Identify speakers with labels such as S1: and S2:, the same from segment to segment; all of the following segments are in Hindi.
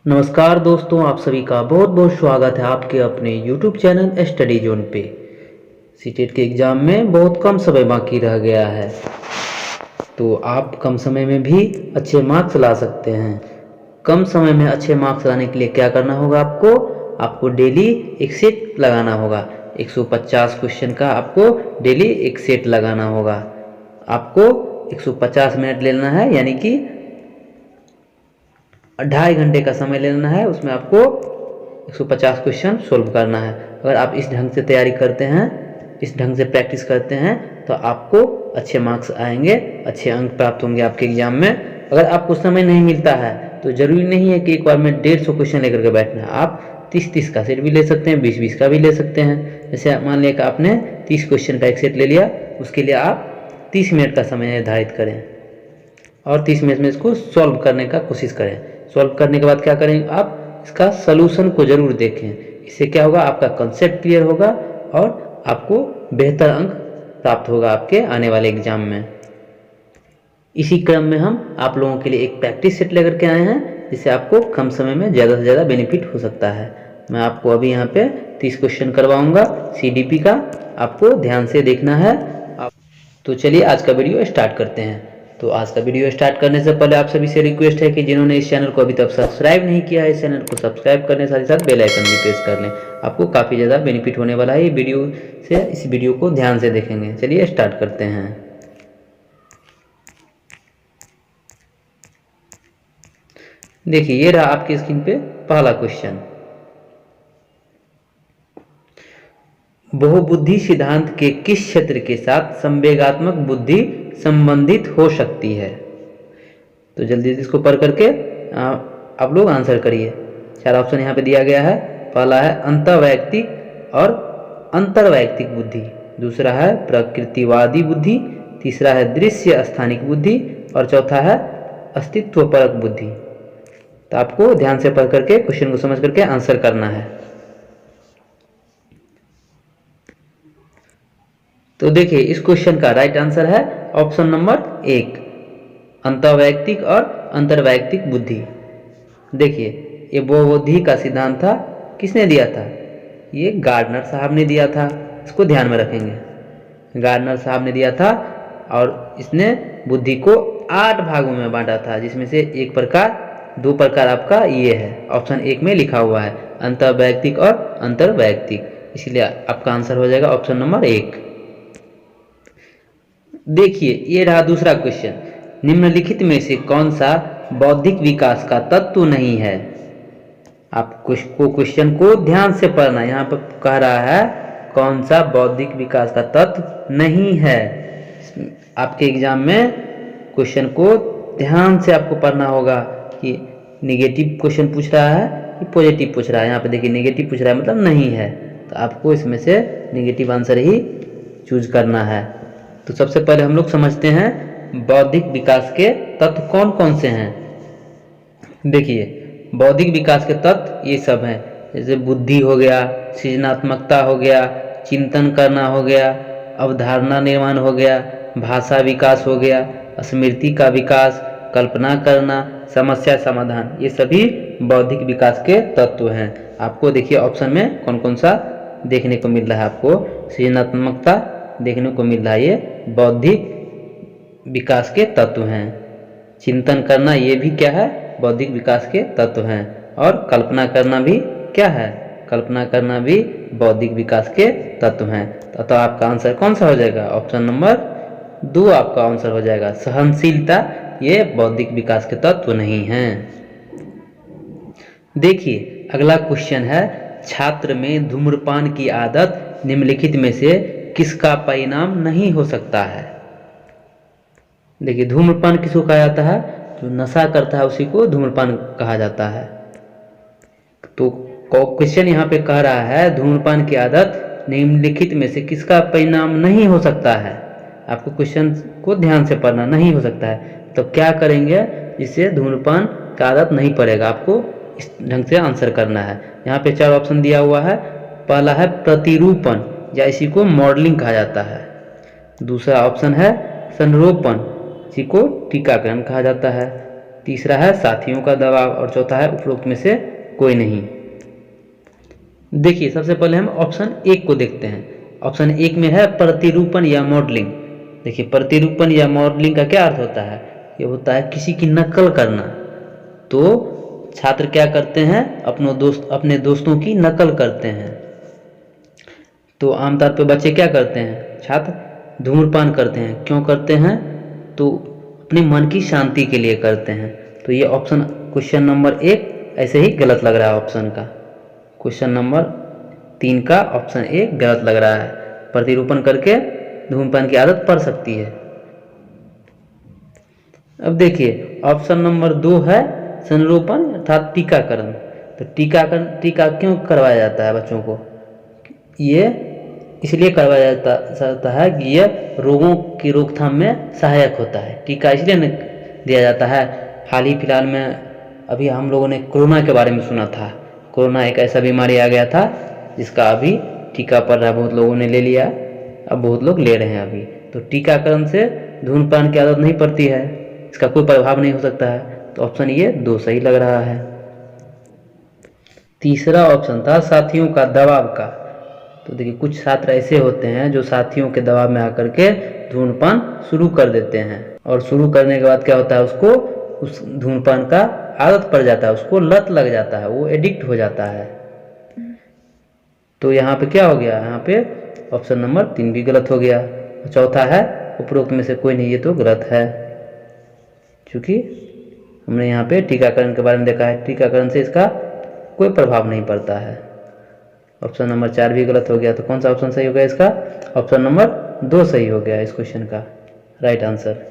S1: नमस्कार दोस्तों, आप सभी का बहुत बहुत स्वागत है आपके अपने YouTube चैनल स्टडी जोन पे। सीटेट के एग्ज़ाम में बहुत कम समय बाकी रह गया है, तो आप कम समय में भी अच्छे मार्क्स ला सकते हैं। कम समय में अच्छे मार्क्स लाने के लिए क्या करना होगा आपको डेली एक सेट लगाना होगा। 150 क्वेश्चन का आपको डेली एक सेट लगाना होगा। आपको 150 मिनट लेना है, यानी कि 2.5 घंटे का समय लेना है। उसमें आपको 150 क्वेश्चन सोल्व करना है। अगर आप इस ढंग से तैयारी करते हैं, इस ढंग से प्रैक्टिस करते हैं, तो आपको अच्छे मार्क्स आएंगे, अच्छे अंक प्राप्त होंगे आपके एग्जाम में। अगर आपको समय नहीं मिलता है तो ज़रूरी नहीं है कि एक बार में 150 क्वेश्चन लेकर के बैठना है। आप 30-30 का सेट भी ले सकते हैं, 20-20 का भी ले सकते हैं। जैसे मान लिया कि आपने 30 क्वेश्चन का एक सेट ले लिया, उसके लिए आप 30 मिनट का समय निर्धारित करें और 30 मिनट में इसको सॉल्व करने का कोशिश करें। सॉल्व करने के बाद क्या करेंगे, आप इसका सलूशन को ज़रूर देखें। इससे क्या होगा, आपका कंसेप्ट क्लियर होगा और आपको बेहतर अंक प्राप्त होगा आपके आने वाले एग्जाम में। इसी क्रम में हम आप लोगों के लिए एक प्रैक्टिस सेट लेकर के आए हैं, जिससे आपको कम समय में ज़्यादा से ज़्यादा बेनिफिट हो सकता है। मैं आपको अभी यहाँ पे 30 क्वेश्चन करवाऊँगा CDP का, आपको ध्यान से देखना है। तो चलिए आज का वीडियो स्टार्ट करते हैं। तो आज का वीडियो स्टार्ट करने से पहले आप सभी से रिक्वेस्ट है कि जिन्होंने इस चैनल को अभी तक सब्सक्राइब नहीं किया है, इस चैनल को सब्सक्राइब करने साथ ही साथ बेल आइकन भी प्रेस कर लें। आपको काफ़ी ज़्यादा बेनिफिट होने वाला है ये वीडियो से। इस वीडियो को ध्यान से देखेंगे। चलिए स्टार्ट करते हैं। देखिए, ये रहा आपकी स्क्रीन पे पहला क्वेश्चन। बहुबुद्धि सिद्धांत के किस क्षेत्र के साथ संवेगात्मक बुद्धि संबंधित हो सकती है? तो जल्दी से इसको पढ़ करके आप लोग आंसर करिए। 4 ऑप्शन यहाँ पे दिया गया है। पहला है अंतर्वैयक्तिक और अंतर्वैयक्तिक बुद्धि, दूसरा है प्रकृतिवादी बुद्धि, तीसरा है दृश्य स्थानिक बुद्धि और चौथा है अस्तित्वपरक बुद्धि। तो आपको ध्यान से पढ़ करके क्वेश्चन को समझ करके आंसर करना है। तो देखिए, इस क्वेश्चन का राइट आंसर है ऑप्शन नंबर 1, अंतर्वैयक्तिक और अंतर्वैयक्तिक बुद्धि। देखिए, ये बहुबुद्धि का सिद्धांत था, किसने दिया था? ये गार्डनर साहब ने दिया था। इसको ध्यान में रखेंगे, गार्डनर साहब ने दिया था और इसने बुद्धि को 8 भागों में बांटा था, जिसमें से 2 प्रकार आपका ये है, ऑप्शन 1 में लिखा हुआ है, अंतर्वैयक्तिक और अंतर्वैयक्तिक। इसलिए आपका आंसर हो जाएगा ऑप्शन नंबर 1। देखिए, ये रहा दूसरा क्वेश्चन। निम्नलिखित में से कौन सा बौद्धिक विकास का तत्व नहीं है? आपको क्वेश्चन को ध्यान से पढ़ना। यहाँ पर कह रहा है कौन सा बौद्धिक विकास का तत्व नहीं है। आपके एग्जाम में क्वेश्चन को ध्यान से आपको पढ़ना होगा कि नेगेटिव क्वेश्चन पूछ रहा है कि पॉजिटिव पूछ रहा है। यहाँ पे देखिए, नेगेटिव पूछ रहा है मतलब नहीं है, तो आपको इसमें से नेगेटिव आंसर ही चूज करना है। तो सबसे पहले हम लोग समझते हैं बौद्धिक विकास के तत्व कौन कौन से हैं। देखिए, बौद्धिक विकास के तत्व ये सब हैं, जैसे बुद्धि हो गया, सृजनात्मकता हो गया, चिंतन करना हो गया, अवधारणा निर्माण हो गया, भाषा विकास हो गया, स्मृति का विकास, कल्पना करना, समस्या समाधान, ये सभी बौद्धिक विकास के तत्व हैं। आपको देखिए ऑप्शन में कौन कौन सा देखने को मिल रहा है। आपको सृजनात्मकता देखने को मिल रहा है, ये बौद्धिक विकास के तत्व हैं। चिंतन करना, ये भी क्या है, बौद्धिक विकास के तत्व हैं। और कल्पना करना भी क्या है, कल्पना करना भी बौद्धिक विकास के तत्व हैं। तो आपका आंसर कौन सा हो जाएगा? ऑप्शन नंबर 2 आपका आंसर हो जाएगा। सहनशीलता ये बौद्धिक विकास के तत्व नहीं हैं। देखिए, अगला क्वेश्चन है, छात्र में धूम्रपान की आदत निम्नलिखित में से किसका परिणाम नहीं हो सकता है? देखिए, धूम्रपान किसको कहा जाता है? जो नशा करता है उसी को धूम्रपान कहा जाता है। तो क्वेश्चन यहाँ पे कह रहा है धूम्रपान की आदत निम्नलिखित में से किसका परिणाम नहीं हो सकता है। आपको क्वेश्चन को ध्यान से पढ़ना, नहीं हो सकता है तो क्या करेंगे जिससे धूम्रपान का आदत नहीं पड़ेगा। आपको इस ढंग से आंसर करना है। यहाँ पे 4 ऑप्शन दिया हुआ है। पहला है प्रतिरूपण, या इसी को मॉडलिंग कहा जाता है। दूसरा ऑप्शन है संरोपण, इसी को टीकाकरण कहा जाता है। तीसरा है साथियों का दबाव और चौथा है उपरोक्त में से कोई नहीं। देखिए सबसे पहले हम ऑप्शन 1 को देखते हैं। ऑप्शन 1 में है प्रतिरूपण या मॉडलिंग। देखिए प्रतिरूपण या मॉडलिंग का क्या अर्थ होता है? ये होता है किसी की नकल करना। तो छात्र क्या करते हैं? अपने दोस्तों की नकल करते हैं। तो आमतौर पे बच्चे क्या करते हैं? छात्र धूम्रपान करते हैं। क्यों करते हैं? तो अपने मन की शांति के लिए करते हैं। तो ये ऑप्शन क्वेश्चन नंबर 1 ऐसे ही गलत लग रहा है। ऑप्शन का क्वेश्चन नंबर 3 का ऑप्शन 1 गलत लग रहा है। प्रतिरूपण करके धूम्रपान की आदत पड़ सकती है। अब देखिए ऑप्शन नंबर 2 है संरोपण अर्थात टीकाकरण। तो टीका क्यों करवाया जाता है बच्चों को? ये इसलिए करवाया जाता है कि यह रोगों की रोकथाम में सहायक होता है। टीका इसलिए दिया जाता है। हाल ही फिलहाल में अभी हम लोगों ने कोरोना के बारे में सुना था। कोरोना एक ऐसा बीमारी आ गया था जिसका अभी टीका पड़ रहा है। बहुत लोगों ने ले लिया, अब बहुत लोग ले रहे हैं अभी। तो टीकाकरण से धूम्रपान की आदत नहीं पड़ती है, इसका कोई प्रभाव नहीं हो सकता है। तो ऑप्शन ये 2 सही लग रहा है। तीसरा ऑप्शन था साथियों का दबाव का। तो देखिए कुछ छात्र ऐसे होते हैं जो साथियों के दबाव में आकर के धूम्रपान शुरू कर देते हैं, और शुरू करने के बाद क्या होता है, उसको उस धूम्रपान का आदत पड़ जाता है, उसको लत लग जाता है, वो एडिक्ट हो जाता है। तो यहाँ पे क्या हो गया? यहाँ पे ऑप्शन नंबर 3 भी गलत हो गया। चौथा है उपरोक्त में से कोई नहीं, ये तो गलत है, क्योंकि हमने यहाँ पे टीकाकरण के बारे में देखा है। टीकाकरण से इसका कोई प्रभाव नहीं पड़ता है। ऑप्शन नंबर 4 भी गलत हो गया। तो कौन सा ऑप्शन सही हो गया इसका? ऑप्शन नंबर 2 सही हो गया इस क्वेश्चन का राइट आंसर।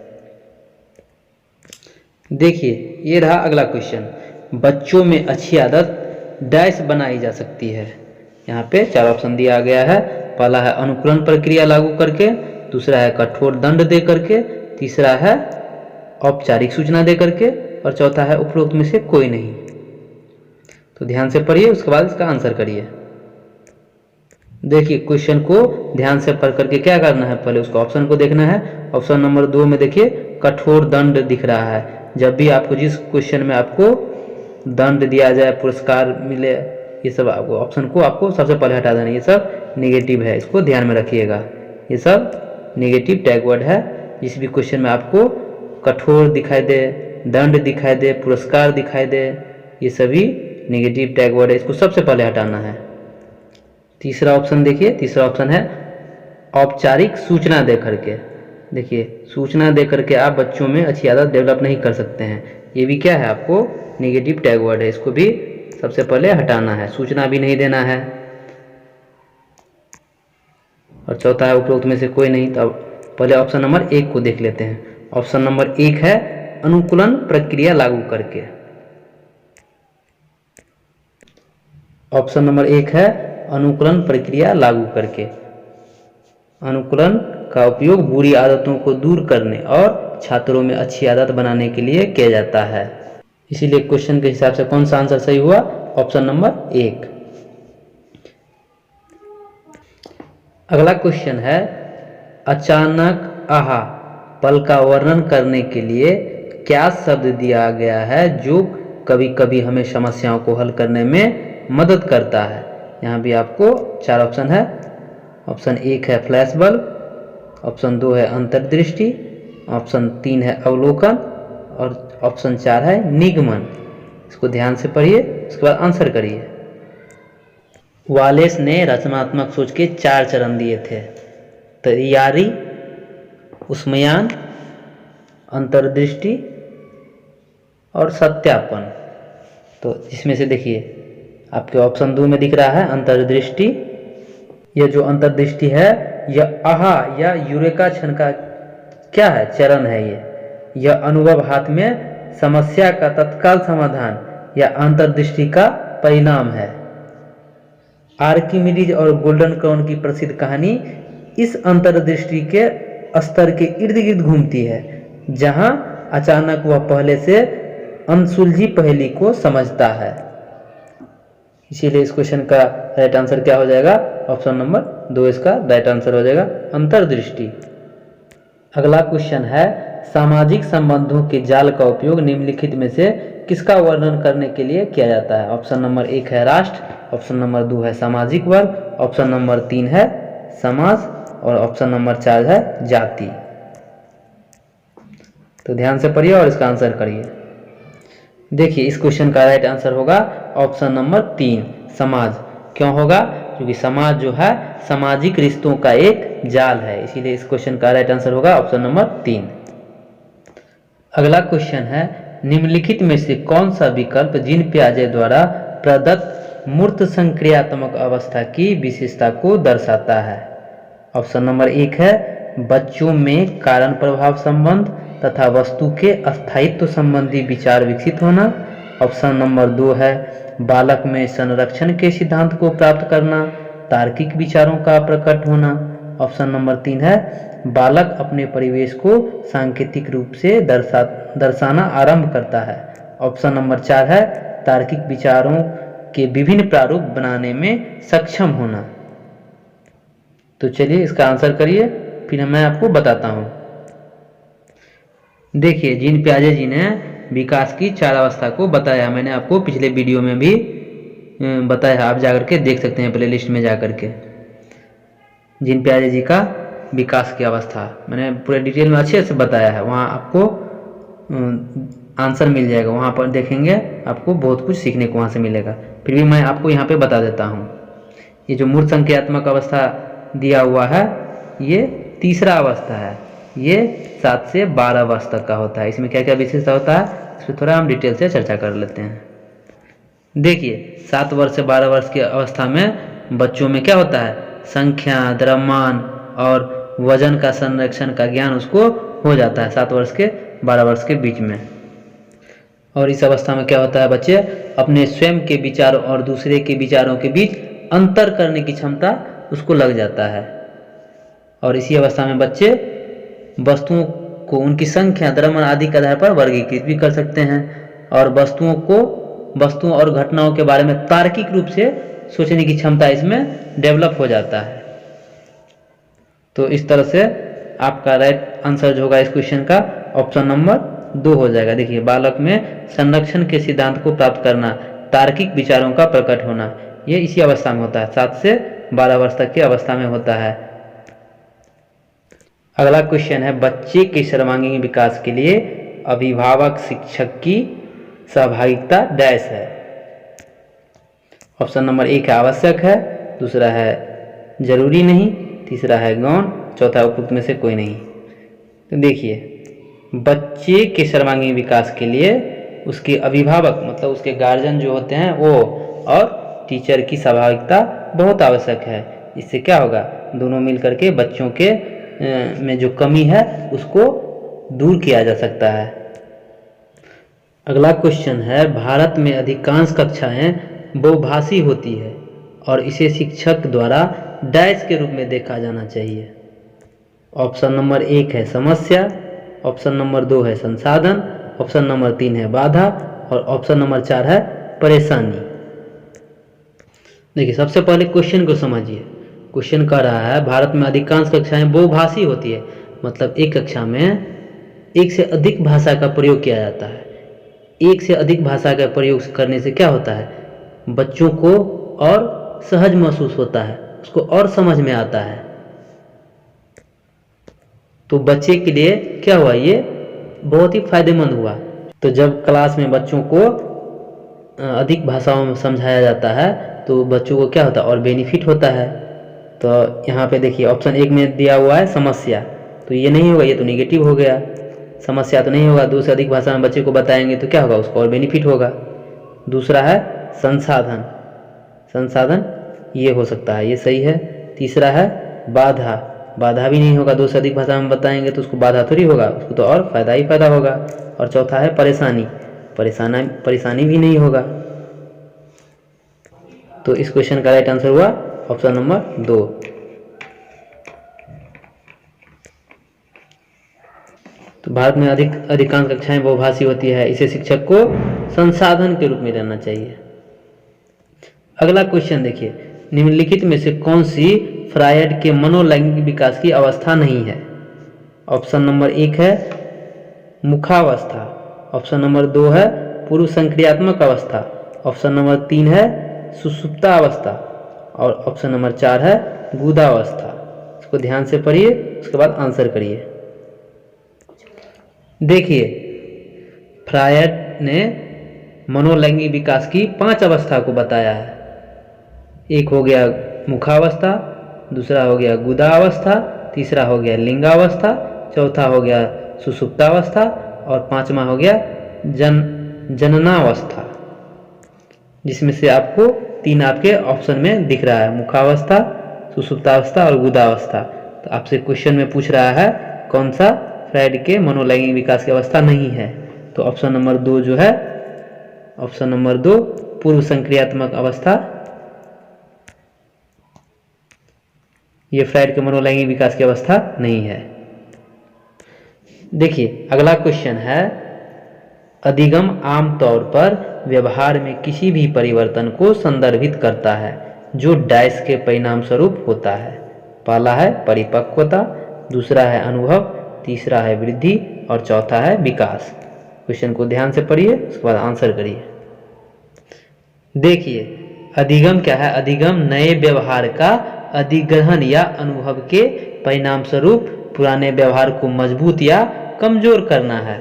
S1: देखिए ये रहा अगला क्वेश्चन। बच्चों में अच्छी आदत डैश बनाई जा सकती है। यहाँ पे 4 ऑप्शन दिया गया है। पहला है अनुकरण प्रक्रिया लागू करके, दूसरा है कठोर दंड दे करके, तीसरा है औपचारिक सूचना दे करके, और चौथा है उपरोक्त में से कोई नहीं। तो ध्यान से पढ़िए, उसके बाद इसका आंसर करिए। देखिए क्वेश्चन को ध्यान से पढ़ करके क्या करना है, पहले उसको ऑप्शन को देखना है। ऑप्शन नंबर 2 में देखिए कठोर दंड दिख रहा है। जब भी आपको जिस क्वेश्चन में आपको दंड दिया जाए, पुरस्कार मिले, ये सब आपको ऑप्शन को आपको सबसे पहले हटा देना। ये सब नेगेटिव है, इसको ध्यान में रखिएगा। ये सब नेगेटिव टैग वर्ड है। जिस भी क्वेश्चन में आपको कठोर दिखाई दे, दंड दिखाई दे, पुरस्कार दिखाई दे, ये सभी नेगेटिव टैग वर्ड है, इसको सबसे पहले हटाना है। तीसरा ऑप्शन देखिए, तीसरा ऑप्शन है औपचारिक सूचना दे करके। देखिए सूचना दे करके आप बच्चों में अच्छी आदत डेवलप नहीं कर सकते हैं। ये भी क्या है? आपको नेगेटिव टैग वर्ड है, इसको भी सबसे पहले हटाना है। सूचना भी नहीं देना है। और चौथा है उपरोक्त में से कोई नहीं। तो अब पहले ऑप्शन नंबर 1 को देख लेते हैं। ऑप्शन नंबर 1 है अनुकूलन प्रक्रिया लागू करके। ऑप्शन नंबर 1 है अनुकूलन प्रक्रिया लागू करके। अनुकूलन का उपयोग बुरी आदतों को दूर करने और छात्रों में अच्छी आदत बनाने के लिए किया जाता है। इसीलिए क्वेश्चन के हिसाब से कौन सा आंसर सही हुआ? Option number 1। अगला क्वेश्चन है अचानक आहा पल का वर्णन करने के लिए क्या शब्द दिया गया है जो कभी कभी हमें समस्याओं को हल करने में मदद करता है। यहाँ भी आपको 4 ऑप्शन है। ऑप्शन 1 है फ्लैश बल्ब, ऑप्शन 2 है अंतर्दृष्टि, ऑप्शन 3 है अवलोकन, और ऑप्शन 4 है निगमन। इसको ध्यान से पढ़िए, उसके बाद आंसर करिए। वालेस ने रचनात्मक सोच के 4 चरण दिए थे: तैयारी, उष्मयान, अंतर्दृष्टि और सत्यापन। तो इसमें से देखिए आपके ऑप्शन 2 में दिख रहा है अंतर्दृष्टि। यह जो अंतर्दृष्टि है यह आहा या यूरेका क्षण का क्या है? चरण है। यह अनुभव हाथ में समस्या का तत्काल समाधान या अंतर्दृष्टि का परिणाम है। आर्किमिडीज और गोल्डन क्राउन की प्रसिद्ध कहानी इस अंतर्दृष्टि के स्तर के इर्द गिर्द घूमती है, जहां अचानक वह पहले से अनसुलझी पहेली को समझता है। इसीलिए इस क्वेश्चन का राइट आंसर क्या हो जाएगा? ऑप्शन नंबर 2 इसका राइट आंसर हो जाएगा, अंतर्दृष्टि। अगला क्वेश्चन है सामाजिक संबंधों के जाल का उपयोग निम्नलिखित में से किसका वर्णन करने के लिए किया जाता है? ऑप्शन नंबर 1 है राष्ट्र, ऑप्शन नंबर 2 है सामाजिक वर्ग, ऑप्शन नंबर 3 है समाज और ऑप्शन नंबर 4 है जाति। तो ध्यान से पढ़िए और इसका आंसर करिए। देखिए इस क्वेश्चन का राइट आंसर होगा ऑप्शन नंबर 3 समाज। क्यों होगा? क्योंकि समाज जो है सामाजिक रिश्तों का एक जाल है, इसीलिए इस क्वेश्चन का राइट आंसर होगा ऑप्शन नंबर 3। अगला क्वेश्चन है निम्नलिखित में से कौन सा विकल्प जीन पियाजे द्वारा प्रदत्त मूर्त संक्रियात्मक अवस्था की विशेषता को दर्शाता है? ऑप्शन नंबर 1 है बच्चों में कारण प्रभाव संबंध तथा वस्तु के अस्थायित्व संबंधी विचार विकसित होना। ऑप्शन नंबर 2 है बालक में संरक्षण के सिद्धांत को प्राप्त करना, तार्किक विचारों का प्रकट होना। ऑप्शन नंबर 3 है बालक अपने परिवेश को सांकेतिक रूप से दर्शाना आरंभ करता है। ऑप्शन नंबर 4 है तार्किक विचारों के विभिन्न प्रारूप बनाने में सक्षम होना। तो चलिए इसका आंसर करिए, फिर मैं आपको बताता हूँ। देखिए जीन पियाजे जी ने विकास की 4 अवस्था को बताया, मैंने आपको पिछले वीडियो में भी बताया, आप जाकर के देख सकते हैं प्लेलिस्ट में जाकर के। जीन पियाजे जी का विकास की अवस्था मैंने पूरे डिटेल में अच्छे से बताया है, वहाँ आपको आंसर मिल जाएगा, वहाँ पर देखेंगे आपको बहुत कुछ सीखने को वहाँ से मिलेगा। फिर भी मैं आपको यहाँ पे बता देता हूँ, ये जो मूर्त संक्रियात्मक अवस्था दिया हुआ है ये तीसरा अवस्था है, ये 7 से 12 वर्ष तक का होता है। इसमें क्या क्या विशेषता होता है इस पर थोड़ा हम डिटेल से चर्चा कर लेते हैं। देखिए 7 वर्ष से 12 वर्ष की अवस्था में बच्चों में क्या होता है, संख्या, द्रव्यमान और वजन का संरक्षण का ज्ञान उसको हो जाता है 7 वर्ष के 12 वर्ष के बीच में। और इस अवस्था में क्या होता है, बच्चे अपने स्वयं के विचारों और दूसरे के विचारों के बीच अंतर करने की क्षमता उसको लग जाता है। और इसी अवस्था में बच्चे वस्तुओं को उनकी संख्या, द्रव्यमान आदि के आधार पर वर्गीकृत भी कर सकते हैं और वस्तुओं और घटनाओं के बारे में तार्किक रूप से सोचने की क्षमता इसमें डेवलप हो जाता है। तो इस तरह से आपका राइट आंसर जो होगा इस क्वेश्चन का ऑप्शन नंबर 2 हो जाएगा। देखिए बालक में संरक्षण के सिद्धांत को प्राप्त करना, तार्किक विचारों का प्रकट होना, ये इसी अवस्था में होता है, 7 से 12 वर्ष तक की अवस्था में होता है। अगला क्वेश्चन है बच्चे के सर्वांगीण विकास के लिए अभिभावक शिक्षक की सहभागिता डैश है। ऑप्शन नंबर 1 आवश्यक है, दूसरा है जरूरी नहीं, तीसरा है गौण, चौथा उपयुक्त में से कोई नहीं। तो देखिए बच्चे के सर्वांगीण विकास के लिए उसके अभिभावक मतलब उसके गार्जियन जो होते हैं वो और टीचर की सहभागिता बहुत आवश्यक है। इससे क्या होगा, दोनों मिलकर के बच्चों के में जो कमी है उसको दूर किया जा सकता है। अगला क्वेश्चन है भारत में अधिकांश कक्षाएं बहुभाषी होती है और इसे शिक्षक द्वारा डैश के रूप में देखा जाना चाहिए। ऑप्शन नंबर 1 है समस्या, ऑप्शन नंबर 2 है संसाधन, ऑप्शन नंबर 3 है बाधा और ऑप्शन नंबर 4 है परेशानी। देखिए सबसे पहले क्वेश्चन को समझिए। क्वेश्चन कह रहा है भारत में अधिकांश कक्षाएं बहुभाषी होती है, मतलब एक कक्षा में एक से अधिक भाषा का प्रयोग किया जाता है। एक से अधिक भाषा का प्रयोग करने से क्या होता है, बच्चों को और सहज महसूस होता है, उसको और समझ में आता है। तो बच्चे के लिए क्या हुआ, ये बहुत ही फायदेमंद हुआ। तो जब क्लास में बच्चों को अधिक भाषाओं में समझाया जाता है तो बच्चों को क्या होता है और बेनिफिट होता है। तो यहाँ पे देखिए ऑप्शन 1 में दिया हुआ है समस्या, तो ये नहीं होगा, ये तो नेगेटिव हो गया, समस्या तो नहीं होगा। 2 से अधिक भाषा में बच्चे को बताएंगे तो क्या होगा, उसको और बेनिफिट होगा। दूसरा है संसाधन, संसाधन ये हो सकता है, ये सही है। तीसरा है बाधा, बाधा भी नहीं होगा, 2 से अधिक भाषा में बताएंगे तो उसको बाधा थोड़ी होगा, उसको तो और फायदा ही फायदा होगा। और चौथा है परेशानी, परेशानी भी नहीं होगा। तो इस क्वेश्चन का राइट आंसर हुआ ऑप्शन नंबर 2। तो भारत में अधिकांश कक्षाएं बहुभाषी होती है, इसे शिक्षक को संसाधन के रूप में लेना चाहिए। अगला क्वेश्चन देखिए, निम्नलिखित में से कौन सी फ्रायड के मनोलैंगिक विकास की अवस्था नहीं है। ऑप्शन नंबर 1 है मुखावस्था। ऑप्शन नंबर 2 है पूर्व संक्रियात्मक अवस्था। ऑप्शन नंबर 3 है सुषुप्तावस्था और ऑप्शन नंबर 4 है गुदावस्था। इसको ध्यान से पढ़िए, उसके बाद आंसर करिए। देखिए, फ्रायड ने मनोलैंगिक विकास की 5 अवस्था को बताया है। एक हो गया मुखावस्था, दूसरा हो गया गुदावस्था, तीसरा हो गया लिंगावस्था, चौथा हो गया सुषुप्तावस्था और पांचवा हो गया जननावस्था, जिसमें से आपको 3 आपके ऑप्शन में दिख रहा है, मुखावस्था, सुषुप्तावस्था और गुदावस्था। तो आपसे क्वेश्चन में पूछ रहा है कौन सा फ्रायड के मनोलैंगिक विकास की अवस्था नहीं है। तो ऑप्शन नंबर 2 जो है, ऑप्शन नंबर 2 पूर्व संक्रियात्मक अवस्था, ये फ्रायड के मनोलैंगिक विकास की अवस्था नहीं है। देखिए, अगला क्वेश्चन है, अधिगम आमतौर पर व्यवहार में किसी भी परिवर्तन को संदर्भित करता है जो डैश के परिणाम स्वरूप होता है। पहला है परिपक्वता, दूसरा है अनुभव, तीसरा है वृद्धि और चौथा है विकास। क्वेश्चन को ध्यान से पढ़िए, उसके बाद आंसर करिए। देखिए, अधिगम क्या है? अधिगम नए व्यवहार का अधिग्रहण या अनुभव के परिणाम स्वरूप पुराने व्यवहार को मजबूत या कमजोर करना है।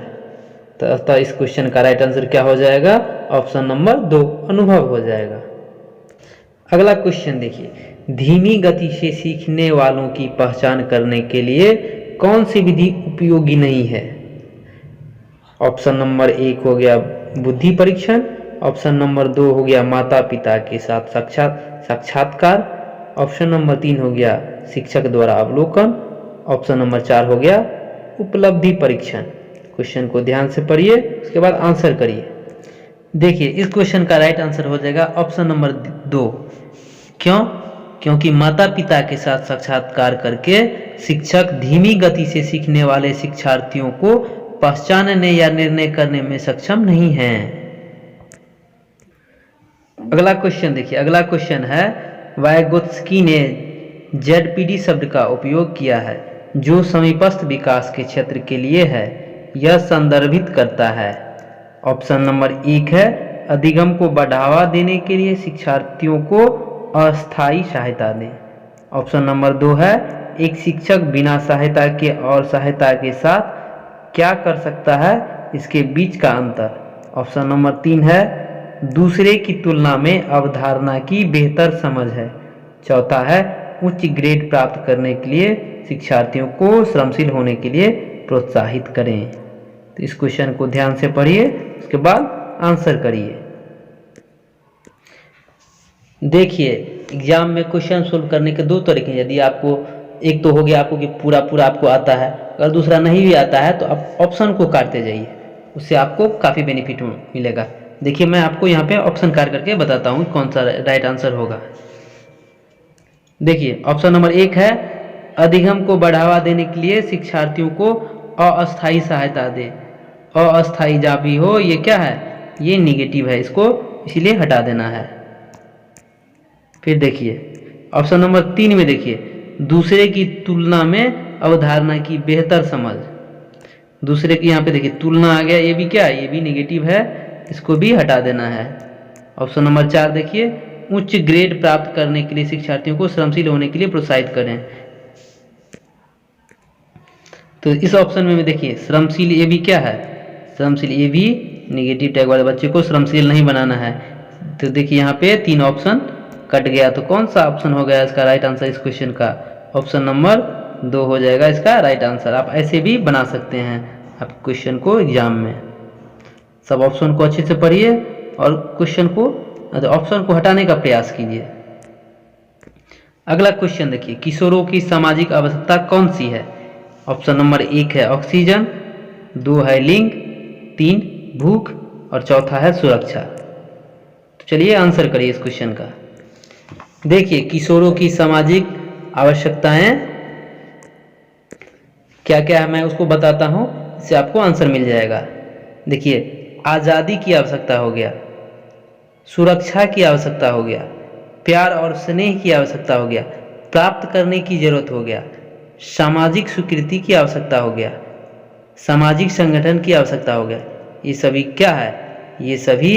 S1: तो इस क्वेश्चन का राइट आंसर क्या हो जाएगा? ऑप्शन नंबर 2 अनुभव हो जाएगा। अगला क्वेश्चन देखिए, धीमी गति से सीखने वालों की पहचान करने के लिए कौन सी विधि उपयोगी नहीं है? ऑप्शन नंबर 1 हो गया बुद्धि परीक्षण, ऑप्शन नंबर 2 हो गया माता पिता के साथ साक्षात्कार, ऑप्शन नंबर 3 हो गया शिक्षक द्वारा अवलोकन, ऑप्शन नंबर 4 हो गया उपलब्धि परीक्षण। क्वेश्चन को ध्यान से पढ़िए, उसके बाद आंसर करिए। देखिए, इस क्वेश्चन का राइट आंसर हो जाएगा ऑप्शन नंबर 2। क्यों? क्योंकि माता पिता के साथ साक्षात्कार करके शिक्षक धीमी गति से सीखने वाले शिक्षार्थियों को पहचानने या निर्णय करने में सक्षम नहीं हैं। अगला क्वेश्चन देखिए, अगला क्वेश्चन है, वाइगोत्स्की ने ZPD शब्द का उपयोग किया है जो समीपस्थ विकास के क्षेत्र के लिए है। यह संदर्भित करता है। ऑप्शन नंबर 1 है अधिगम को बढ़ावा देने के लिए शिक्षार्थियों को अस्थायी सहायता दें। ऑप्शन नंबर 2 है एक शिक्षक बिना सहायता के और सहायता के साथ क्या कर सकता है, इसके बीच का अंतर। ऑप्शन नंबर 3 है दूसरे की तुलना में अवधारणा की बेहतर समझ है। चौथा है उच्च ग्रेड प्राप्त करने के लिए शिक्षार्थियों को श्रमशील होने के लिए प्रोत्साहित करें। तो इस क्वेश्चन को ध्यान से पढ़िए, उसके बाद आंसर करिए। देखिए, एग्जाम में क्वेश्चन सोल्व करने के 2 तरीके हैं। यदि आपको एक तो हो गया आपको कि पूरा आपको आता है, अगर दूसरा नहीं भी आता है तो आप ऑप्शन को काटते जाइए, उससे आपको काफ़ी बेनिफिट मिलेगा। देखिए, मैं आपको यहाँ पे ऑप्शन काट करके बताता हूँ कौन सा राइट आंसर होगा। देखिए, ऑप्शन नंबर 1 है अधिगम को बढ़ावा देने के लिए शिक्षार्थियों को अस्थायी सहायता दे। अस्थायी जहाँ भी हो, ये क्या है? ये निगेटिव है, इसको इसीलिए हटा देना है। फिर देखिए ऑप्शन नंबर 3 में देखिए दूसरे की तुलना में अवधारणा की बेहतर समझ। दूसरे की यहाँ पे देखिए तुलना आ गया, ये भी क्या है? ये भी निगेटिव है, इसको भी हटा देना है। ऑप्शन नंबर 4 देखिए उच्च ग्रेड प्राप्त करने के लिए शिक्षार्थियों को श्रमशील होने के लिए प्रोत्साहित करें। तो इस ऑप्शन में देखिए श्रमशील, ये भी क्या है? श्रमशील, ये भी निगेटिव टैग वाले बच्चे को श्रमशील नहीं बनाना है। तो देखिए यहाँ पे 3 ऑप्शन कट गया, तो कौन सा ऑप्शन हो गया इसका राइट आंसर इस क्वेश्चन का? ऑप्शन नंबर 2 हो जाएगा इसका राइट आंसर। आप ऐसे भी बना सकते हैं आप क्वेश्चन को एग्जाम में। सब ऑप्शन को अच्छे से पढ़िए और क्वेश्चन को, ऑप्शन को हटाने का प्रयास कीजिए। अगला क्वेश्चन देखिए, किशोरों की सामाजिक आवश्यकता कौन सी है? ऑप्शन नंबर 1 है ऑक्सीजन, 2 है लिंग, 3 भूख और चौथा है सुरक्षा। तो चलिए आंसर करिए इस क्वेश्चन का। देखिए, किशोरों की सामाजिक आवश्यकताएं क्या क्या है मैं उसको बताता हूं, इससे आपको आंसर मिल जाएगा। देखिए, आज़ादी की आवश्यकता हो गया, सुरक्षा की आवश्यकता हो गया, प्यार और स्नेह की आवश्यकता हो गया, प्राप्त करने की जरूरत हो गया, सामाजिक स्वीकृति की आवश्यकता हो गया, सामाजिक संगठन की आवश्यकता हो गया। ये सभी क्या है? ये सभी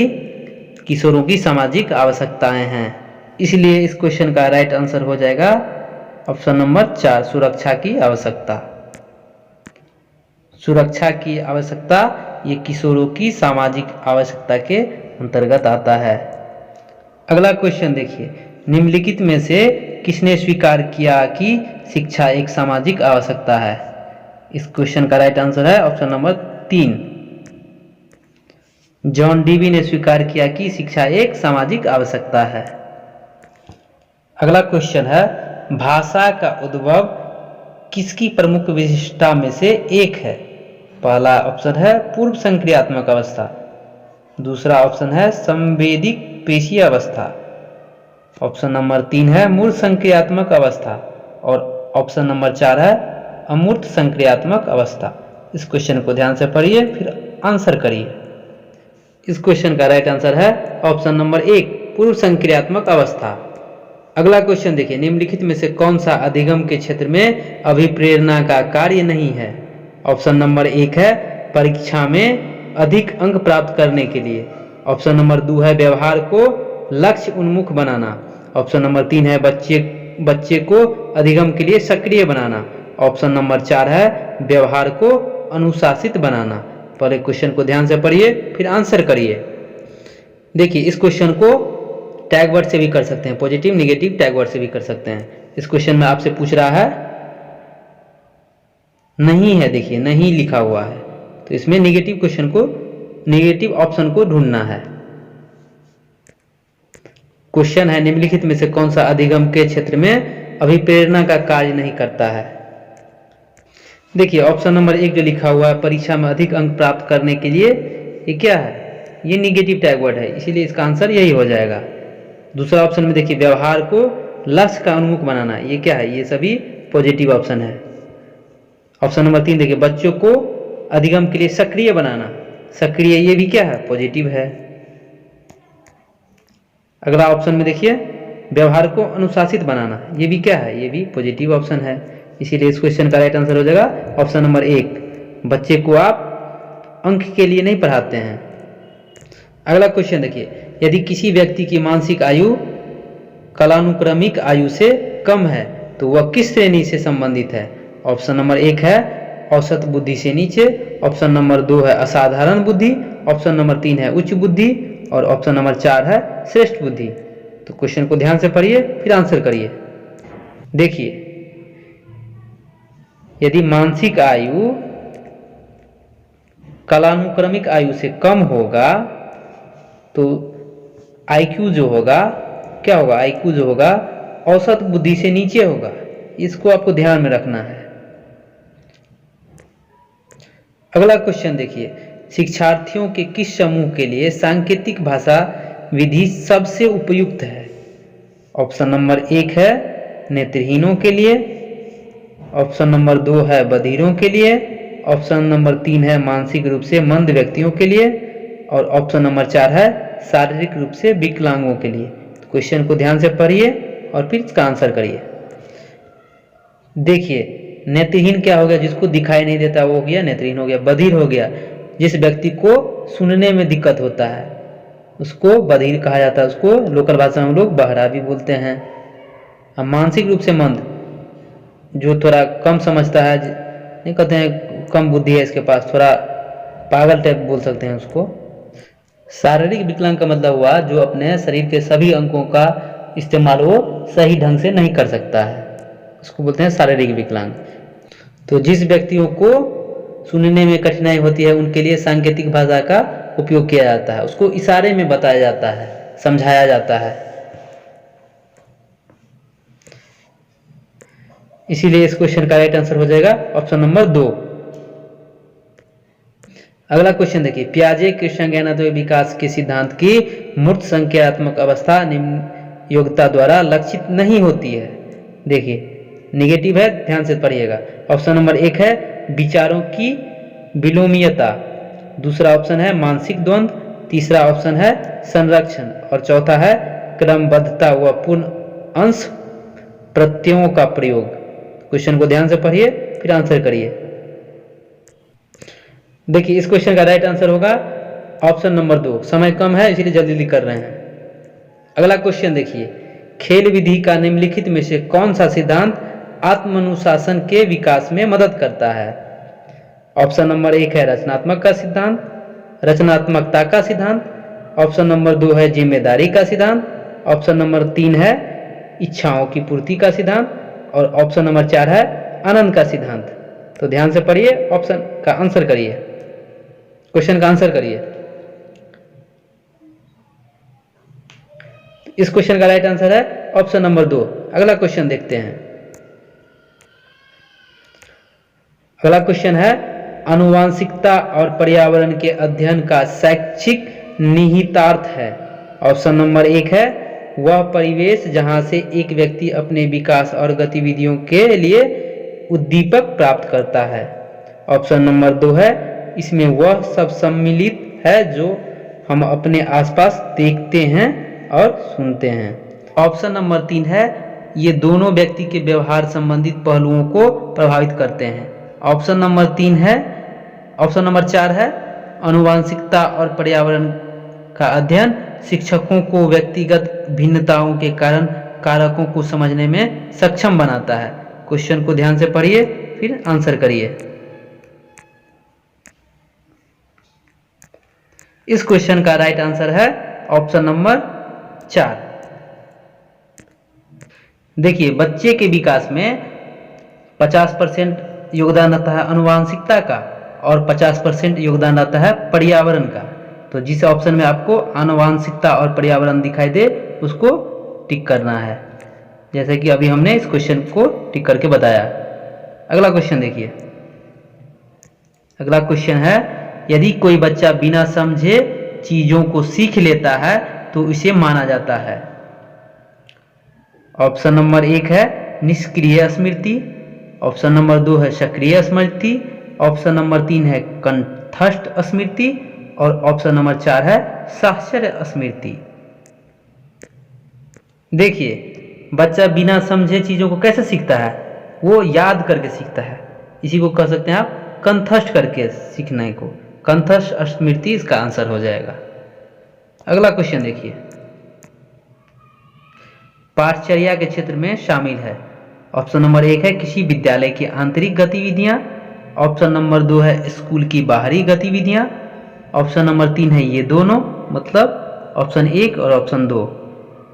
S1: किशोरों की सामाजिक आवश्यकताएं हैं। इसलिए इस क्वेश्चन का राइट आंसर हो जाएगा ऑप्शन नंबर 4, सुरक्षा की आवश्यकता। सुरक्षा की आवश्यकता ये किशोरों की सामाजिक आवश्यकता के अंतर्गत आता है। अगला क्वेश्चन देखिए, निम्नलिखित में से किसने स्वीकार किया कि शिक्षा एक सामाजिक आवश्यकता है? इस क्वेश्चन का राइट आंसर है ऑप्शन नंबर 3, जॉन डीवी ने स्वीकार किया कि शिक्षा एक सामाजिक आवश्यकता है। अगला क्वेश्चन है, भाषा का उद्भव किसकी प्रमुख विशिष्टता में से एक है? पहला ऑप्शन है पूर्व संक्रियात्मक अवस्था, दूसरा ऑप्शन है संवेदिक पेशीय अवस्था, ऑप्शन नंबर 3 है मूर्त संक्रियात्मक अवस्था और ऑप्शन नंबर 4 है अमूर्त संक्रियात्मक अवस्था। इस क्वेश्चन को ध्यान से पढ़िए फिर आंसर करिए। इस क्वेश्चन का राइट आंसर है ऑप्शन नंबर 1, पूर्व संक्रियात्मक अवस्था। अगला क्वेश्चन देखिए, निम्नलिखित में से कौन सा अधिगम के क्षेत्र में अभिप्रेरणा का कार्य नहीं है? ऑप्शन नंबर 1 है परीक्षा में अधिक अंक प्राप्त करने के लिए, ऑप्शन नंबर 2 है व्यवहार को लक्ष्य उन्मुख बनाना, ऑप्शन नंबर 3 है बच्चे को अधिगम के लिए सक्रिय बनाना, ऑप्शन नंबर 4 है व्यवहार को अनुशासित बनाना। पहले क्वेश्चन को ध्यान से पढ़िए फिर आंसर करिए। देखिए इस क्वेश्चन को टैग वर्ड से भी कर सकते हैं, पॉजिटिव निगेटिव टैग वर्ड से भी कर सकते हैं। इस क्वेश्चन में आपसे पूछ रहा है नहीं है, देखिए नहीं लिखा हुआ है, तो इसमें निगेटिव ऑप्शन को ढूंढना है। क्वेश्चन है, निम्नलिखित में से कौन सा अधिगम के क्षेत्र में अभिप्रेरणा का कार्य नहीं करता है? देखिए ऑप्शन नंबर 1 जो लिखा हुआ है परीक्षा में अधिक अंक प्राप्त करने के लिए, ये क्या है? ये निगेटिव टैग वर्ड है, इसीलिए इसका आंसर यही हो जाएगा। दूसरा ऑप्शन में देखिए व्यवहार को लक्ष्य का उन्मुख बनाना, ये क्या है? ये सभी पॉजिटिव ऑप्शन है। ऑप्शन नंबर 3 देखिए बच्चों को अधिगम के लिए सक्रिय बनाना, सक्रिय ये भी क्या है? पॉजिटिव है। अगला ऑप्शन में देखिए व्यवहार को अनुशासित बनाना, ये भी क्या है? ये भी पॉजिटिव ऑप्शन है। इसीलिए इस क्वेश्चन का राइट आंसर हो जाएगा ऑप्शन नंबर 1, बच्चे को आप अंक के लिए नहीं पढ़ाते हैं। अगला क्वेश्चन देखिए, यदि किसी व्यक्ति की मानसिक आयु कालानुक्रमिक आयु से कम है तो वह किस श्रेणी से संबंधित है? ऑप्शन नंबर 1 है औसत बुद्धि से नीचे, ऑप्शन नंबर 2 है असाधारण बुद्धि, ऑप्शन नंबर 3 है उच्च बुद्धि और ऑप्शन नंबर 4 है श्रेष्ठ बुद्धि। तो क्वेश्चन को ध्यान से पढ़िए फिर आंसर करिए। देखिए यदि मानसिक आयु कालानुक्रमिक आयु से कम होगा तो आईक्यू जो होगा क्या होगा? आईक्यू जो होगा औसत बुद्धि से नीचे होगा, इसको आपको ध्यान में रखना है। अगला क्वेश्चन देखिए, शिक्षार्थियों के किस समूह के लिए सांकेतिक भाषा विधि सबसे उपयुक्त है? ऑप्शन नंबर 1 है नेत्रहीनों के लिए, ऑप्शन नंबर 2 है बधिरों के लिए, ऑप्शन नंबर 3 है मानसिक रूप से मंद व्यक्तियों के लिए और ऑप्शन नंबर 4 है शारीरिक रूप से विकलांगों के लिए। तो क्वेश्चन को ध्यान से पढ़िए और फिर इसका आंसर करिए। देखिए नेत्रहीन क्या हो गया? जिसको दिखाई नहीं देता वो हो गया नेत्रहीन हो गया। बधिर हो गया जिस व्यक्ति को सुनने में दिक्कत होता है उसको बधिर कहा जाता है, उसको लोकल भाषा में हम लोग बहरा भी बोलते हैं। अब मानसिक रूप से मंद जो थोड़ा कम समझता है, नहीं कहते हैं कम बुद्धि है इसके पास, थोड़ा पागल टाइप बोल सकते हैं उसको। शारीरिक विकलांग का मतलब हुआ जो अपने शरीर के सभी अंगों का इस्तेमाल वो सही ढंग से नहीं कर सकता है, उसको बोलते हैं शारीरिक विकलांग। तो जिस व्यक्तियों को सुनने में कठिनाई होती है उनके लिए सांकेतिक भाषा का उपयोग किया जाता है, उसको इशारे में बताया जाता है, समझाया जाता है। इसीलिए इस क्वेश्चन का राइट आंसर हो जाएगा ऑप्शन नंबर 2। अगला क्वेश्चन देखिए, पियाजे कृष्णज्ञानाद्वय विकास के सिद्धांत की मूर्त संख्यात्मक अवस्था निम्न योग्यता द्वारा लक्षित नहीं होती है। देखिए निगेटिव है, ध्यान से पढ़िएगा। ऑप्शन नंबर 1 है विचारों की विलोमीयता, दूसरा ऑप्शन है मानसिक द्वंद्व, तीसरा ऑप्शन है संरक्षण और चौथा है क्रमबद्धता व पूर्ण अंश प्रत्ययों का प्रयोग। क्वेश्चन को ध्यान से पढ़िए फिर आंसर करिए। देखिए इस क्वेश्चन का राइट आंसर होगा ऑप्शन नंबर 2। समय कम है इसलिए जल्दी जल्दी कर रहे हैं। अगला क्वेश्चन देखिए, खेल विधि का निम्नलिखित में से कौन सा सिद्धांत आत्मानुशासन के विकास में मदद करता है? ऑप्शन नंबर 1 है रचनात्मक का सिद्धांत, रचनात्मकता का सिद्धांत। ऑप्शन नंबर 2 है जिम्मेदारी का सिद्धांत। ऑप्शन नंबर 3 है इच्छाओं की पूर्ति का सिद्धांत और ऑप्शन नंबर 4 है आनंद का सिद्धांत। तो ध्यान से पढ़िए, ऑप्शन का आंसर करिए, क्वेश्चन का आंसर करिए। इस क्वेश्चन का राइट आंसर है ऑप्शन नंबर 2। अगला क्वेश्चन देखते हैं। अगला क्वेश्चन है, आनुवांशिकता और पर्यावरण के अध्ययन का शैक्षिक निहितार्थ है। ऑप्शन नंबर 1 है वह परिवेश जहां से एक व्यक्ति अपने विकास और गतिविधियों के लिए उद्दीपक प्राप्त करता है। ऑप्शन नंबर 2 है इसमें वह सब सम्मिलित है जो हम अपने आसपास देखते हैं और सुनते हैं। ऑप्शन नंबर 3 है ये दोनों व्यक्ति के व्यवहार संबंधित पहलुओं को प्रभावित करते हैं। ऑप्शन नंबर 3 है, ऑप्शन नंबर 4 है आनुवांशिकता और पर्यावरण का अध्ययन शिक्षकों को व्यक्तिगत भिन्नताओं के कारण कारकों को समझने में सक्षम बनाता है। क्वेश्चन को ध्यान से पढ़िए फिर आंसर करिए। इस क्वेश्चन का राइट आंसर है ऑप्शन नंबर 4। देखिए बच्चे के विकास में 50% योगदान रहता है आनुवांशिकता का और 50% योगदान रहता है पर्यावरण का। तो जिस ऑप्शन में आपको आनुवांशिकता और पर्यावरण दिखाई दे उसको टिक करना है, जैसे कि अभी हमने इस क्वेश्चन को टिक करके बताया। अगला क्वेश्चन देखिए। अगला क्वेश्चन है, यदि कोई बच्चा बिना समझे चीजों को सीख लेता है तो इसे माना जाता है। ऑप्शन नंबर 1 है निष्क्रिय स्मृति। ऑप्शन नंबर 2 है सक्रिय स्मृति। ऑप्शन नंबर 3 है कंठस्थ स्मृति और ऑप्शन नंबर 4 है साक्षर स्मृति। देखिए बच्चा बिना समझे चीजों को कैसे सीखता है, वो याद करके सीखता है। इसी को कह सकते हैं आप कंठस्थ करके सीखने को, कंठस्थ स्मृति इसका आंसर हो जाएगा। अगला क्वेश्चन देखिए, पाठचर्या के क्षेत्र में शामिल है। ऑप्शन नंबर 1 है किसी विद्यालय की आंतरिक गतिविधियां। ऑप्शन नंबर 2 है स्कूल की बाहरी गतिविधियां। ऑप्शन नंबर 3 है ये दोनों, मतलब ऑप्शन 1 और ऑप्शन 2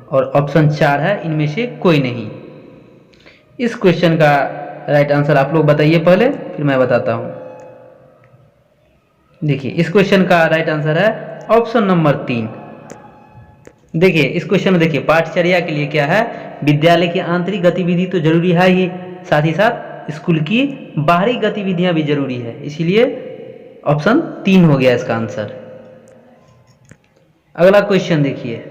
S1: और ऑप्शन 4 है इनमें से कोई नहीं। इस क्वेश्चन का राइट आंसर आप लोग बताइए पहले, फिर मैं बताता हूं। देखिए इस क्वेश्चन का राइट आंसर है ऑप्शन नंबर 3। देखिए इस क्वेश्चन में देखिए पाठचर्या के लिए क्या है, विद्यालय की आंतरिक गतिविधि तो जरूरी है ही, साथ ही साथ स्कूल की बाहरी गतिविधियां भी जरूरी है, इसीलिए ऑप्शन 3 हो गया इसका आंसर। अगला क्वेश्चन देखिए,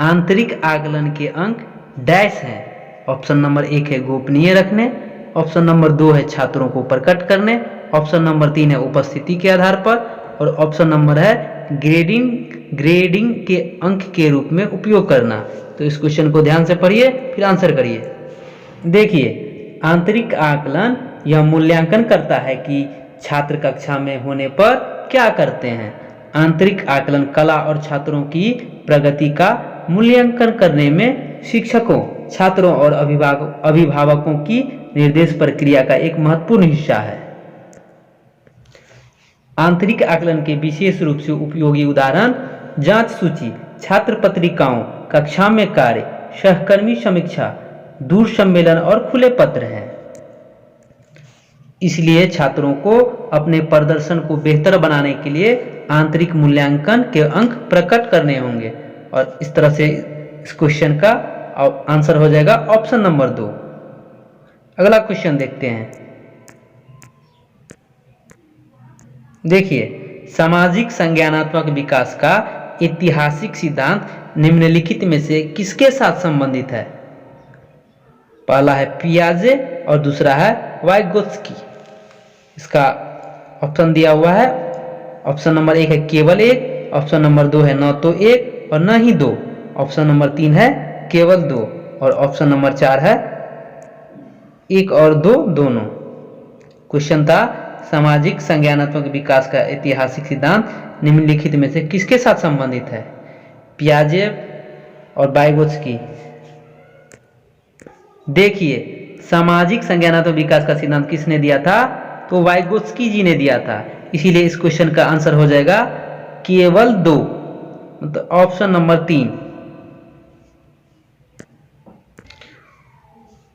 S1: आंतरिक आकलन के अंक डैश हैं। ऑप्शन नंबर 1 है गोपनीय रखने। ऑप्शन नंबर 2 है छात्रों को प्रकट करने। ऑप्शन नंबर 3 है उपस्थिति के आधार पर और ऑप्शन नंबर है ग्रेडिंग के अंक के रूप में उपयोग करना। तो इस क्वेश्चन को ध्यान से पढ़िए फिर आंसर करिए। देखिए आंतरिक आकलन यह मूल्यांकन करता है कि छात्र कक्षा में होने पर क्या करते हैं। आंतरिक आकलन कला और छात्रों की प्रगति का मूल्यांकन करने में शिक्षकों, छात्रों और अभिभावकों की निर्देश प्रक्रिया का एक महत्वपूर्ण हिस्सा है। आंतरिक आकलन के विशेष रूप से उपयोगी उदाहरण जांच सूची, छात्र पत्रिकाओं, कक्षा में कार्य, सहकर्मी समीक्षा, दूर सम्मेलन और खुले पत्र हैं। इसलिए छात्रों को अपने प्रदर्शन को बेहतर बनाने के लिए आंतरिक मूल्यांकन के अंक प्रकट करने होंगे और इस तरह से इस क्वेश्चन का आंसर हो जाएगा ऑप्शन नंबर 2। अगला क्वेश्चन देखते हैं। देखिए सामाजिक संज्ञानात्मक विकास का ऐतिहासिक सिद्धांत निम्नलिखित में से किसके साथ संबंधित है। पहला है पियाजे और दूसरा है वाइगोत्स्की। इसका ऑप्शन दिया हुआ है, ऑप्शन नंबर 1 है केवल एक, ऑप्शन नंबर 2 है न तो एक और न ही दो, ऑप्शन नंबर 3 है केवल 2 और ऑप्शन नंबर 4 है 1 और 2 दोनों। क्वेश्चन था सामाजिक संज्ञानात्मक विकास का ऐतिहासिक सिद्धांत निम्नलिखित में से किसके साथ संबंधित है? पियाजे और वाइगोत्स्की। देखिए, सामाजिक संज्ञानात्मक विकास का सिद्धांत किसने दिया था? तो वाइगोत्स्की जी ने दिया था। इसीलिए इस क्वेश्चन का आंसर हो जाएगा केवल 2, मतलब ऑप्शन नंबर 3।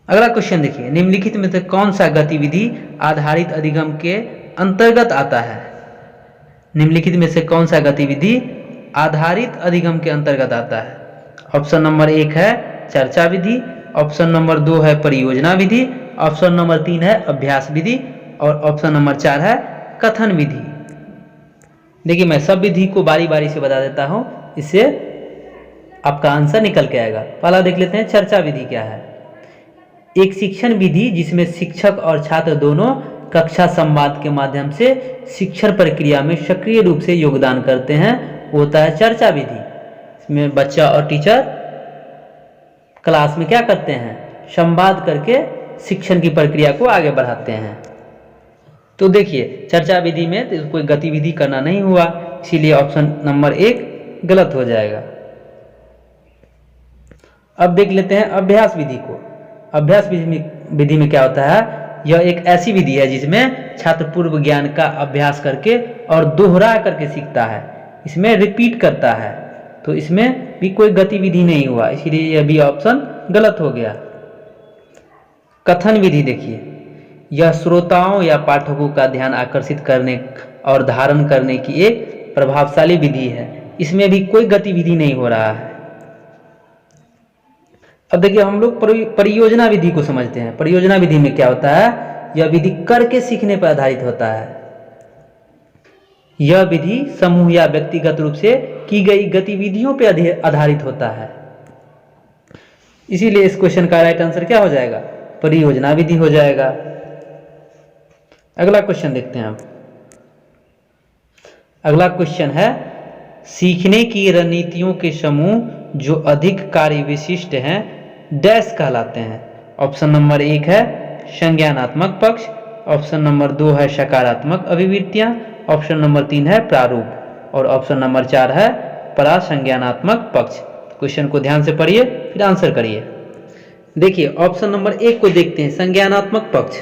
S1: अगला क्वेश्चन देखिए, निम्नलिखित में से कौन सा गतिविधि आधारित अधिगम के अंतर्गत आता है? निम्नलिखित में से कौन सा गतिविधि आधारित अधिगम के अंतर्गत आता है? ऑप्शन नंबर 1 है चर्चा विधि, ऑप्शन नंबर 2 है परियोजना विधि, ऑप्शन नंबर 3 है अभ्यास विधि और ऑप्शन नंबर 4 है कथन विधि। देखिए, मैं सब विधि को बारी बारी से बता देता हूं, इससे आपका आंसर निकल के आएगा। पहला देख लेते हैं चर्चा विधि क्या है। एक शिक्षण विधि जिसमें शिक्षक और छात्र दोनों कक्षा संवाद के माध्यम से शिक्षण प्रक्रिया में सक्रिय रूप से योगदान करते हैं, वो होता है चर्चा विधि। इसमें बच्चा और टीचर क्लास में क्या करते हैं? संवाद करके शिक्षण की प्रक्रिया को आगे बढ़ाते हैं। तो देखिए, चर्चा विधि में तो कोई गतिविधि करना नहीं हुआ, इसीलिए ऑप्शन नंबर 1 गलत हो जाएगा। अब देख लेते हैं अभ्यास विधि को। अभ्यास विधि में क्या होता है? यह एक ऐसी विधि है जिसमें छात्र पूर्व ज्ञान का अभ्यास करके और दोहरा करके सीखता है, इसमें रिपीट करता है। तो इसमें भी कोई गतिविधि नहीं हुआ, इसीलिए यह भी ऑप्शन गलत हो गया। कथन विधि देखिए, यह श्रोताओं या पाठकों का ध्यान आकर्षित करने और धारण करने की एक प्रभावशाली विधि है, इसमें भी कोई गतिविधि नहीं हो रहा है। अब देखिए, हम लोग परियोजना विधि को समझते हैं। परियोजना विधि में क्या होता है? यह विधि करके सीखने पर आधारित होता है। यह विधि समूह या व्यक्तिगत रूप से की गई गतिविधियों पर आधारित होता है, इसीलिए इस क्वेश्चन का राइट आंसर क्या हो जाएगा? परियोजना विधि हो जाएगा। अगला क्वेश्चन देखते हैं। अगला क्वेश्चन है, सीखने की रणनीतियों के समूह जो अधिक कार्य विशिष्ट हैं डैश कहलाते हैं? ऑप्शन नंबर 1 है संज्ञानात्मक पक्ष, ऑप्शन नंबर 2 है सकारात्मक अभिवृत्तियां, ऑप्शन नंबर 3 है प्रारूप और ऑप्शन नंबर 4 है परासंज्ञानात्मक पक्ष। क्वेश्चन को ध्यान से पढ़िए फिर आंसर करिए। देखिए, ऑप्शन नंबर 1 को देखते हैं, संज्ञानात्मक पक्ष।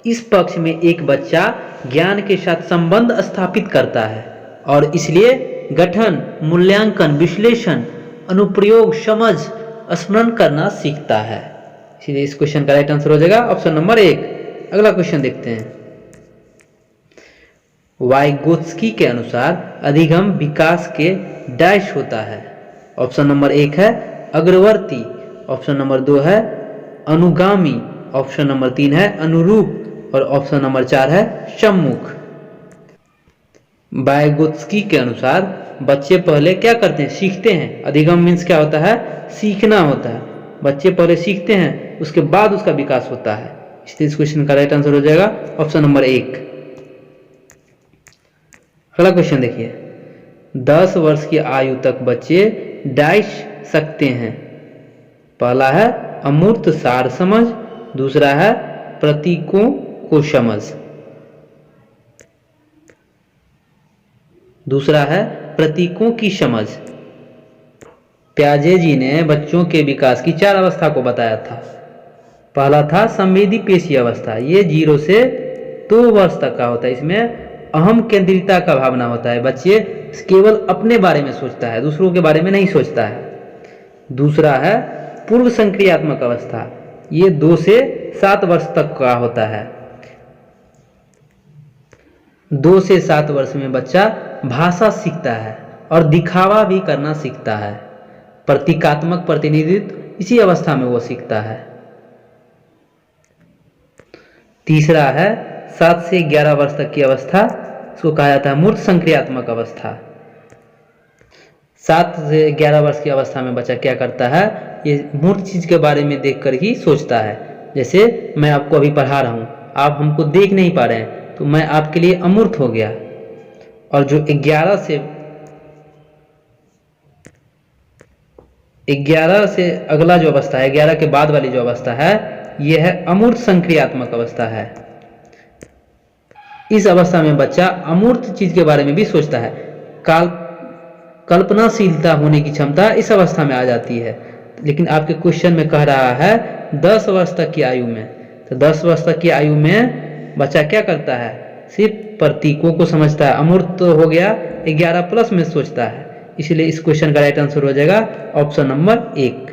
S1: इस पक्ष में एक बच्चा ज्ञान के साथ संबंध स्थापित करता है और इसलिए गठन, मूल्यांकन, विश्लेषण, अनुप्रयोग, समझ, स्मरण करना सीखता है। इसलिए इस क्वेश्चन का राइट आंसर हो जाएगा ऑप्शन नंबर 1। अगला क्वेश्चन देखते हैं। वाइगोत्स्की के अनुसार अधिगम विकास के डैश होता है? ऑप्शन नंबर 1 है अग्रवर्ती, ऑप्शन नंबर 2 है अनुगामी, ऑप्शन नंबर 3 है अनुरूप और ऑप्शन नंबर 4 है सम्मुख। वाइगोत्स्की के अनुसार बच्चे पहले क्या करते हैं? सीखते हैं। अधिगम मीन्स क्या होता है? सीखना होता है। बच्चे पहले सीखते हैं, उसके बाद उसका विकास होता है। इसलिए इस क्वेश्चन का राइट आंसर हो जाएगा ऑप्शन नंबर 1। अगला क्वेश्चन देखिए, 10 वर्ष की आयु तक बच्चे डैश सकते हैं? पहला है अमूर्त सार समझ, दूसरा है प्रतीकों को समझ, दूसरा है प्रतीकों की समझ। प्याजे जी ने बच्चों के विकास की 4 अवस्था को बताया था। पहला था संवेदी पेशी अवस्था, ये 0 से 2 वर्ष तक का होता है। इसमें अहम केंद्रिता का भावना होता है, बच्चे केवल अपने बारे में सोचता है, दूसरों के बारे में नहीं सोचता है। दूसरा है पूर्व संक्रियात्मक अवस्था, ये 2 से 7 वर्ष तक का होता है। 2 से 7 वर्ष में बच्चा भाषा सीखता है और दिखावा भी करना सीखता है। प्रतीकात्मक प्रतिनिधित्व इसी अवस्था में वो सीखता है। तीसरा है 7 से 11 वर्ष तक की अवस्था, इसको कहा जाता है मूर्त संक्रियात्मक अवस्था। 7 से 11 वर्ष की अवस्था में बच्चा क्या करता है? ये मूर्त चीज के बारे में देखकर ही सोचता है। जैसे मैं आपको अभी पढ़ा रहा हूं, आप हमको देख नहीं पा रहे हैं, तो मैं आपके लिए अमूर्त हो गया। और जो 11 से अगला जो अवस्था है, 11 के बाद वाली जो अवस्था है, यह है अमूर्त संक्रियात्मक अवस्था है। इस अवस्था में बच्चा अमूर्त चीज के बारे में भी सोचता है। कल्पनाशीलता होने की क्षमता इस अवस्था में आ जाती है। लेकिन आपके क्वेश्चन में कह रहा है 10 वर्ष तक की आयु में, तो 10 वर्ष तक की आयु में बच्चा क्या करता है, सिर्फ प्रतीकों को समझता है। अमूर्त तो हो गया, 11 प्लस में सोचता है, इसलिए इस क्वेश्चन का राइट आंसर हो जाएगा ऑप्शन नंबर 1।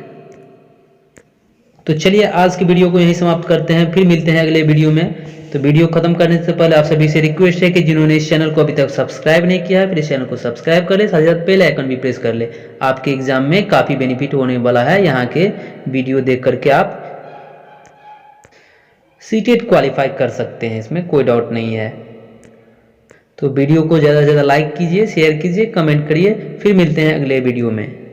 S1: तो चलिए आज की वीडियो को यहीं समाप्त करते हैं, फिर मिलते हैं अगले वीडियो में। तो वीडियो खत्म करने से पहले आप सभी से रिक्वेस्ट है कि जिन्होंने इस चैनल को अभी तक सब्सक्राइब नहीं किया है, फिर इस चैनल को सब्सक्राइब कर ले, साथ ही साथ बेल आइकन भी प्रेस कर ले। आपके एग्जाम में काफ़ी बेनिफिट होने वाला है, यहाँ के वीडियो देख करके आप सीटेट क्वालिफाई कर सकते हैं, इसमें कोई डाउट नहीं है। तो वीडियो को ज़्यादा से ज़्यादा लाइक कीजिए, शेयर कीजिए, कमेंट करिए, फिर मिलते हैं अगले वीडियो में।